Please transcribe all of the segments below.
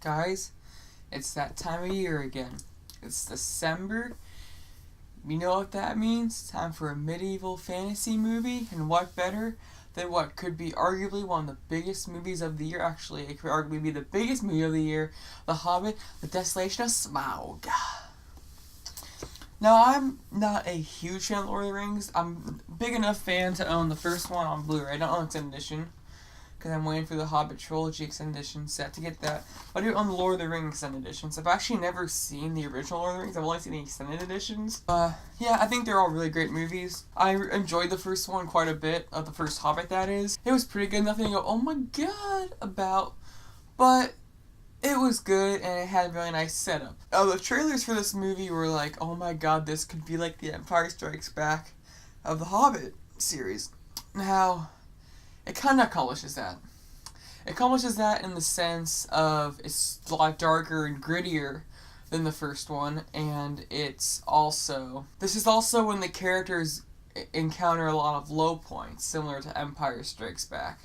Guys, it's that time of year again. It's December. You know what that means? Time for a medieval fantasy movie, and what better than what could be arguably one of the biggest movies of the year. Actually, it could arguably be the biggest movie of the year, The Hobbit, The Desolation of Smaug. Now, I'm not a huge fan of Lord of the Rings. I'm a big enough fan to own the first one on Blu-ray. I don't own Extended Edition, because I'm waiting for the Hobbit Trilogy Extended Edition set to get that. But I do own the Lord of the Rings Extended Editions. I've actually never seen the original Lord of the Rings. I've only seen the Extended Editions. Yeah, I think they're all really great movies. I enjoyed the first one quite a bit, the first Hobbit, that is. It was pretty good, nothing to go, oh my god, about. But it was good, and it had a really nice setup. The trailers for this movie were like, oh my god, this could be like The Empire Strikes Back of the Hobbit series. Now, it kind of accomplishes that. It accomplishes that in the sense of it's a lot darker and grittier than the first one, and this is also when the characters encounter a lot of low points, similar to Empire Strikes Back.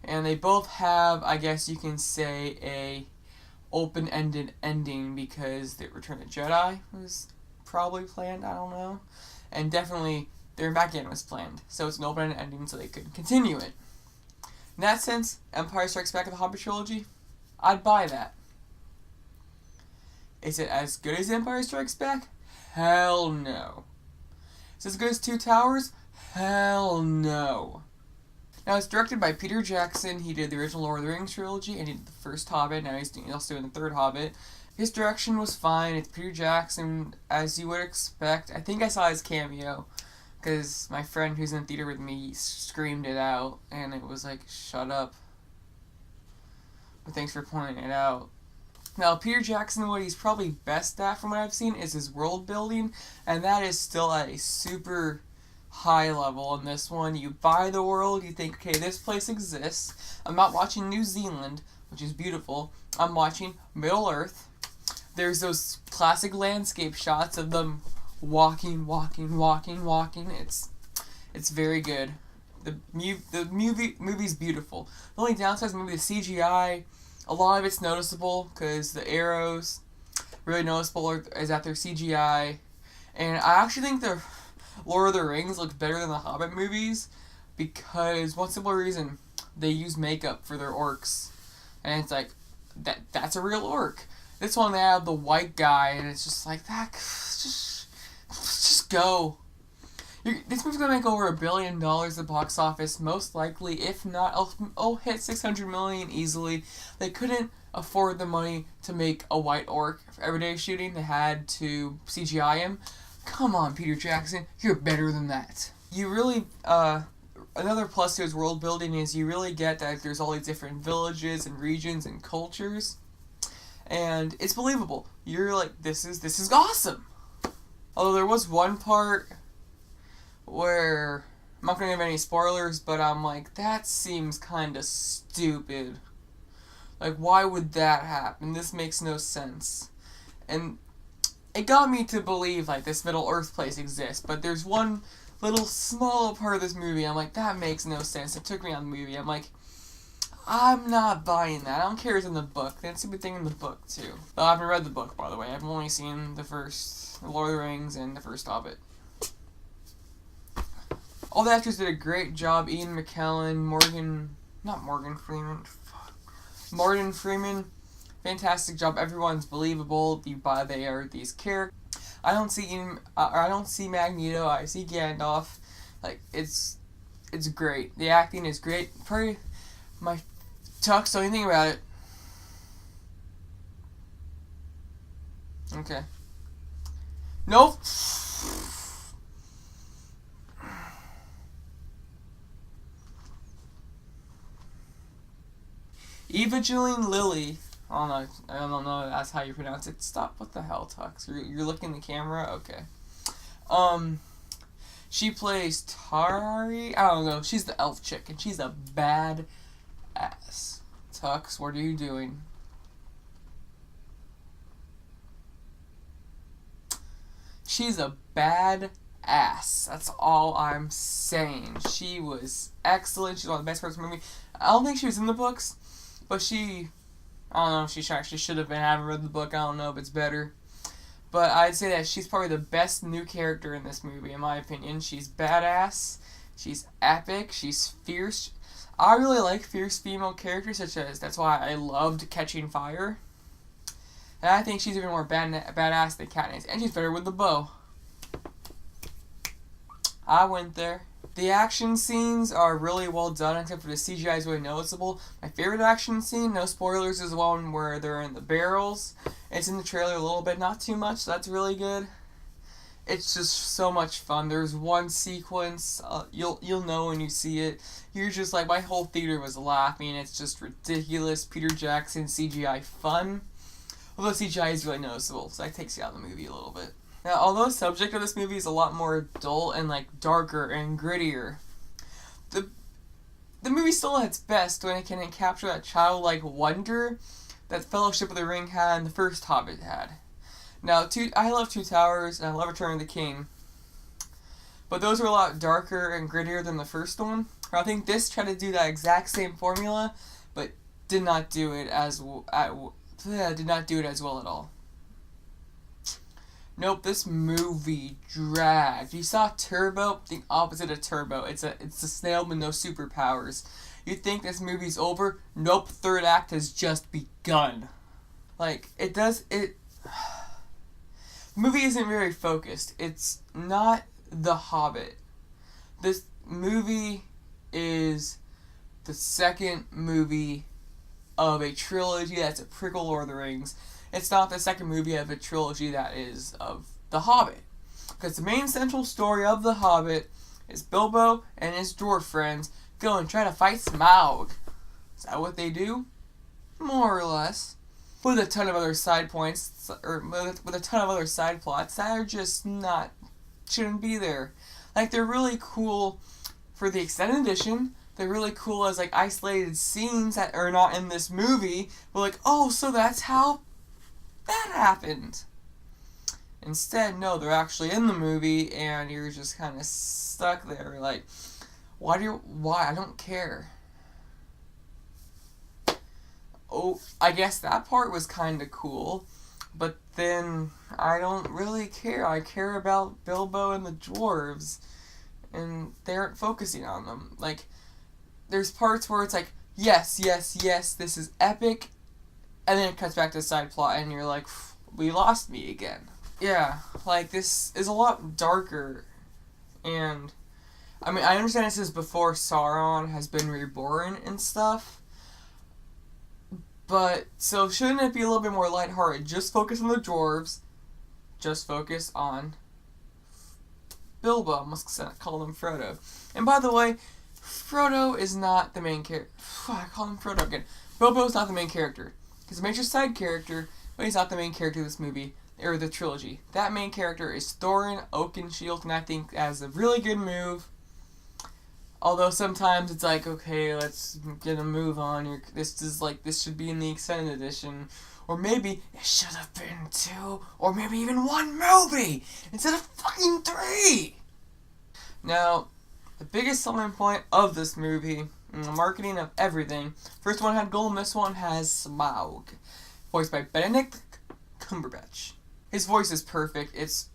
And they both have, I guess you can say, a open-ended ending, because the Return of the Jedi was probably planned, I don't know. And definitely their back end was planned, so it's an open-ended ending so they could continue it. In that sense, Empire Strikes Back of the Hobbit trilogy, I'd buy that. Is it as good as Empire Strikes Back? Hell no. Is it as good as Two Towers? Hell no. Now, it's directed by Peter Jackson. He did the original Lord of the Rings trilogy, and he did the first Hobbit. Now he's also doing the third Hobbit. His direction was fine. It's Peter Jackson, as you would expect. I think I saw his cameo, because my friend who's in the theater with me screamed it out, and it was like, shut up. But thanks for pointing it out. Now, Peter Jackson, what he's probably best at, from what I've seen, is his world building, and that is still at a super high level in this one. You buy the world, you think, okay, this place exists. I'm not watching New Zealand, which is beautiful. I'm watching Middle Earth. There's those classic landscape shots of them walking. It's very good. The movie's beautiful. The only downside is maybe the CGI. A lot of it's noticeable because the arrows, really noticeable, is that they're CGI. And I actually think the Lord of the Rings looks better than the Hobbit movies, because one simple reason: they use makeup for their orcs, and it's like that's a real orc. This one they have the white guy, and it's just like that. Just go. This movie's gonna make over $1 billion at the box office, most likely. If not, it'll hit $600 million easily. They couldn't afford the money to make a white orc for everyday shooting. They had to CGI him. Come on, Peter Jackson, you're better than that. You really, another plus to his world building is you really get that there's all these different villages and regions and cultures, and it's believable. You're like, this is awesome. Although there was one part where, I'm not gonna give any spoilers, but I'm like, that seems kinda stupid. Like, why would that happen? This makes no sense. And it got me to believe, like, this Middle Earth place exists, but there's one little small part of this movie, I'm like, that makes no sense. It took me on the movie. I'm like, I'm not buying that. I don't care it's in the book. That's a good thing in the book, too. Though I haven't read the book, by the way. I've only seen the first Lord of the Rings and the first Hobbit. All the actors did a great job. Ian McKellen, Morgan Freeman. Fantastic job. Everyone's believable. They are these characters. I don't see Magneto. I see Gandalf. Like, it's great. The acting is great. Probably my Tux, don't you think about it? Okay. Nope. Evangeline Lilly. I don't know if that's how you pronounce it. Stop. What the hell, Tux? You're looking at the camera? Okay. She plays Tari. I don't know. She's the elf chick, and she's a bad ass. Tux, what are you doing? She's a bad ass. That's all I'm saying. She was excellent. She's one of the best parts of the movie. I don't think she was in the books, but she I don't know if she actually should have been. I haven't read the book. I don't know if it's better. But I'd say that she's probably the best new character in this movie, in my opinion. She's badass. She's epic. She's fierce. I really like fierce female characters, such as, that's why I loved Catching Fire. And I think she's even more badass than Katniss. And she's better with the bow. I went there. The action scenes are really well done, except for the CGI is really noticeable. My favorite action scene, no spoilers, is the one where they're in the barrels. It's in the trailer a little bit, not too much, so that's really good. It's just so much fun. There's one sequence, you'll know when you see it. You're just like, my whole theater was laughing. It's just ridiculous Peter Jackson CGI fun. Although CGI is really noticeable, so that takes you out of the movie a little bit. Now, although the subject of this movie is a lot more dull and like darker and grittier, the movie still at its best when it can capture that childlike wonder that Fellowship of the Ring had and the first Hobbit had. Now, I love Two Towers and I love Return of the King, but those were a lot darker and grittier than the first one. I think this tried to do that exact same formula, but did not do it as well at all. Nope, this movie dragged. You saw Turbo, the opposite of Turbo. It's a snail with no superpowers. You think this movie's over? Nope, third act has just begun. Like, the movie isn't very focused. It's not The Hobbit. This movie is the second movie of a trilogy that's a prequel Lord of the Rings. It's not the second movie of a trilogy that is of The Hobbit. Because the main central story of The Hobbit is Bilbo and his dwarf friends go and try to fight Smaug. Is that what they do? More or less. With a ton of other side points, or with a ton of other side plots that are just shouldn't be there. Like, they're really cool for the extended edition. They're really cool as, like, isolated scenes that are not in this movie. We're like, oh, so that's how that happened. Instead, no, they're actually in the movie, and you're just kind of stuck there. Like, why? I don't care. Oh, I guess that part was kind of cool, but then I don't really care. I care about Bilbo and the dwarves, and they aren't focusing on them. Like, there's parts where it's like, yes, this is epic, and then it cuts back to the side plot, and you're like, we lost me again. Yeah, like, this is a lot darker, and, I mean, I understand this is before Sauron has been reborn and stuff, but, so shouldn't it be a little bit more lighthearted? Just focus on the dwarves, just focus on Bilbo. I must call him Frodo. And by the way, Frodo is not the main character. I call him Frodo again. Bilbo's not the main character. He's a major side character, but he's not the main character of this movie, or the trilogy. That main character is Thorin Oakenshield, and I think that's a really good move. Although sometimes it's like, okay, let's get a move on. This should be in the extended edition. Or maybe it should have been 2, or maybe even 1 movie, instead of fucking 3! Now, the biggest selling point of this movie, and the marketing of everything, first one had Gollum, this one has Smaug, voiced by Benedict Cumberbatch. His voice is perfect, it's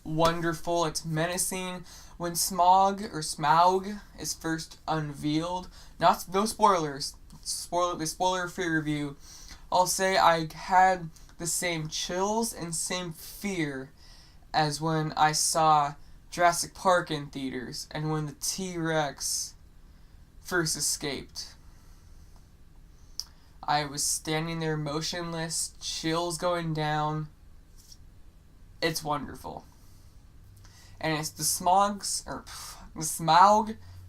wonderful, it's menacing. When Smaug is first unveiled, no spoilers, the spoiler-free review, I'll say I had the same chills and same fear as when I saw Jurassic Park in theaters, and when the T-Rex first escaped. I was standing there motionless, chills going down. It's wonderful. And it's the Smaug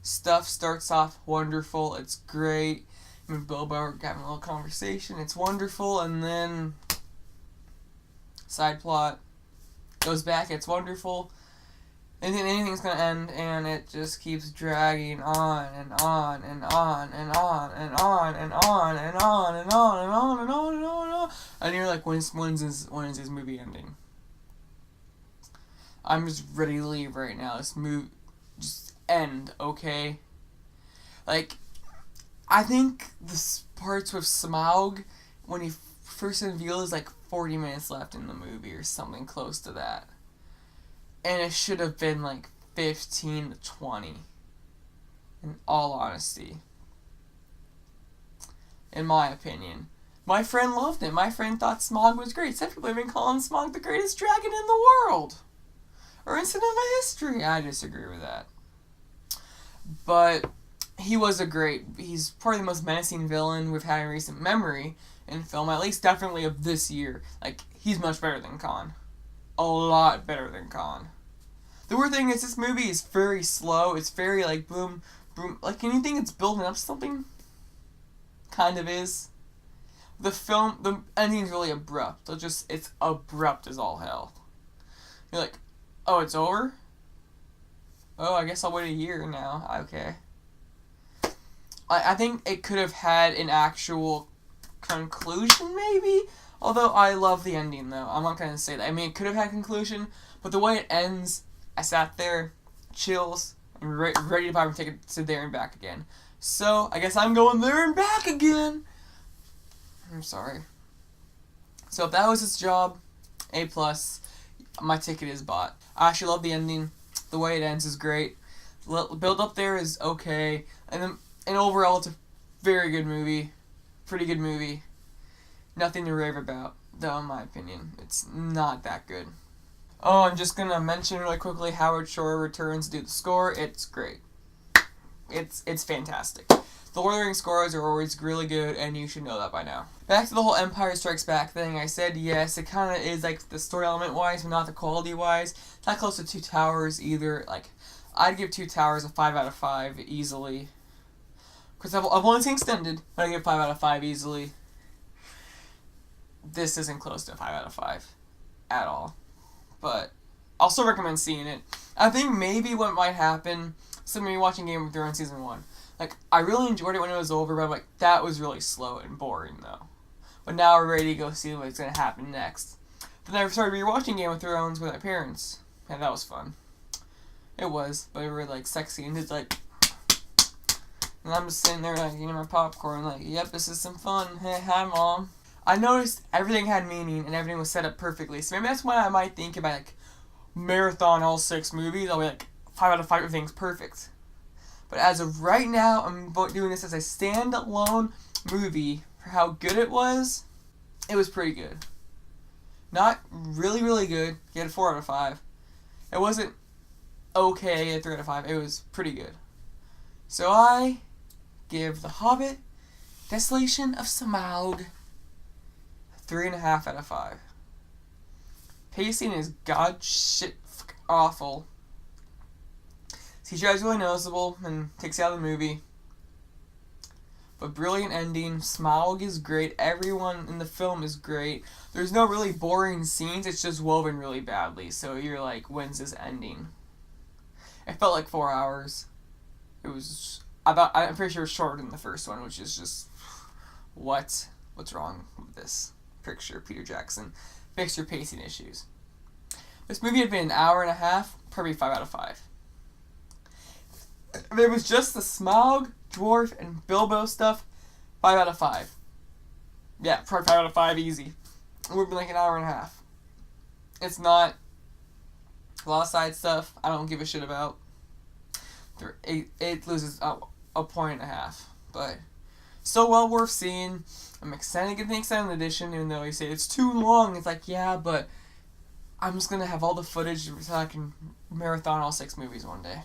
stuff starts off wonderful, it's great. Me and Bilbo are having a little conversation, it's wonderful, and then side plot goes back, it's wonderful. And then anything's gonna end, and it just keeps dragging on and on and on and on and on and on and on and on and on and on and on and on. And you're like, when is this movie ending? I'm just ready to leave right now. This movie just end, okay? Like, I think the parts with Smaug when he first reveals like 40 minutes left in the movie or something close to that. And it should have been like 15 to 20. In all honesty. In my opinion. My friend loved it. My friend thought Smaug was great. Some people have been calling Smaug the greatest dragon in the world. Or in cinema history. I disagree with that. But he's probably the most menacing villain we've had in recent memory in film, at least definitely of this year. Like, he's much better than Khan. A lot better than Khan. The weird thing is, this movie is very slow. It's very, like, boom, boom. Like, anything that's building up something kind of is. The ending's really abrupt. It's abrupt as all hell. You're like, oh, it's over? Oh, I guess I'll wait a year now. Okay. I think it could have had an actual conclusion, maybe? Although, I love the ending, though. I'm not going to say that. I mean, it could have had a conclusion, but the way it ends, I sat there, chills, and ready to buy my ticket to there and back again. So, I guess I'm going there and back again. I'm sorry. So, if that was his job, A+, my ticket is bought. I actually love the ending. The way it ends is great. Build up there is okay. And overall, it's a very good movie. Pretty good movie. Nothing to rave about, though, in my opinion. It's not that good. Oh, I'm just going to mention really quickly Howard Shore returns to do the score. It's great. It's fantastic. The Lord of the Rings scores are always really good, and you should know that by now. Back to the whole Empire Strikes Back thing. I said, yes, it kind of is, like, the story element-wise, but not the quality-wise. It's not close to Two Towers either. Like, I'd give Two Towers a 5 out of 5 easily. Because I've only seen Extended, but I give 5 out of 5 easily. This isn't close to a 5 out of 5 at all. But I'll still recommend seeing it. I think maybe what might happen, so maybe watching Game of Thrones Season 1. Like, I really enjoyed it when it was over, but I'm like, that was really slow and boring, though. But now we're ready to go see what's going to happen next. Then I started rewatching Game of Thrones with my parents, and that was fun. It was, but it was, like, sexy, and it's like... And I'm just sitting there, like, eating my popcorn, like, yep, this is some fun. Hey, hi, Mom. I noticed everything had meaning, and everything was set up perfectly, so maybe that's why I might think about, like, marathon all 6 movies. I'll be like, 5 out of 5, everything's perfect. But as of right now, I'm doing this as a standalone movie. For how good it was pretty good. Not really, really good. Get a 4 out of 5. It wasn't okay at 3 out of 5. It was pretty good. So I give The Hobbit, Desolation of Smaug, 3.5 out of 5. Pacing is god shit awful. CGI is really noticeable and takes you out of the movie. But brilliant ending. Smaug is great. Everyone in the film is great. There's no really boring scenes. It's just woven really badly. So you're like, when's this ending? It felt like 4 hours. It was... I'm pretty sure it was shorter than the first one, which is just... What's wrong with this picture, Peter Jackson? Fix your pacing issues. This movie had been an hour and a half. Probably 5 out of 5. There was just the Smaug, Dwarf, and Bilbo stuff. 5 out of 5. Yeah, probably 5 out of 5 easy. It would be like an hour and a half. It's not a lot of side stuff I don't give a shit about. It loses a point and a half. But still well worth seeing. I'm excited to get the extended edition, even though you say it's too long. It's like, yeah, but I'm just going to have all the footage so I can marathon all 6 movies one day.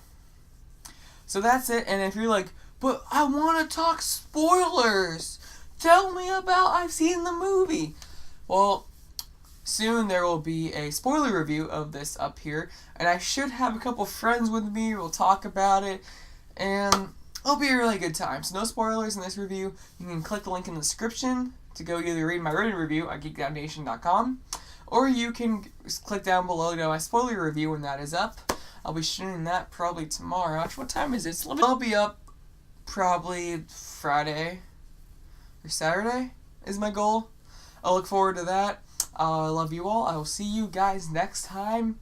So that's it, and if you're like, but I want to talk spoilers, tell me about I've seen the movie. Well, soon there will be a spoiler review of this up here, and I should have a couple friends with me. We'll talk about it, and it'll be a really good time. So no spoilers in this review. You can click the link in the description to go either read my written review at geekdoutnation.com, or you can click down below to go my spoiler review when that is up. I'll be shooting that probably tomorrow. Actually, what time is it? I'll be up probably Friday or Saturday is my goal. I'll look forward to that. I love you all. I will see you guys next time.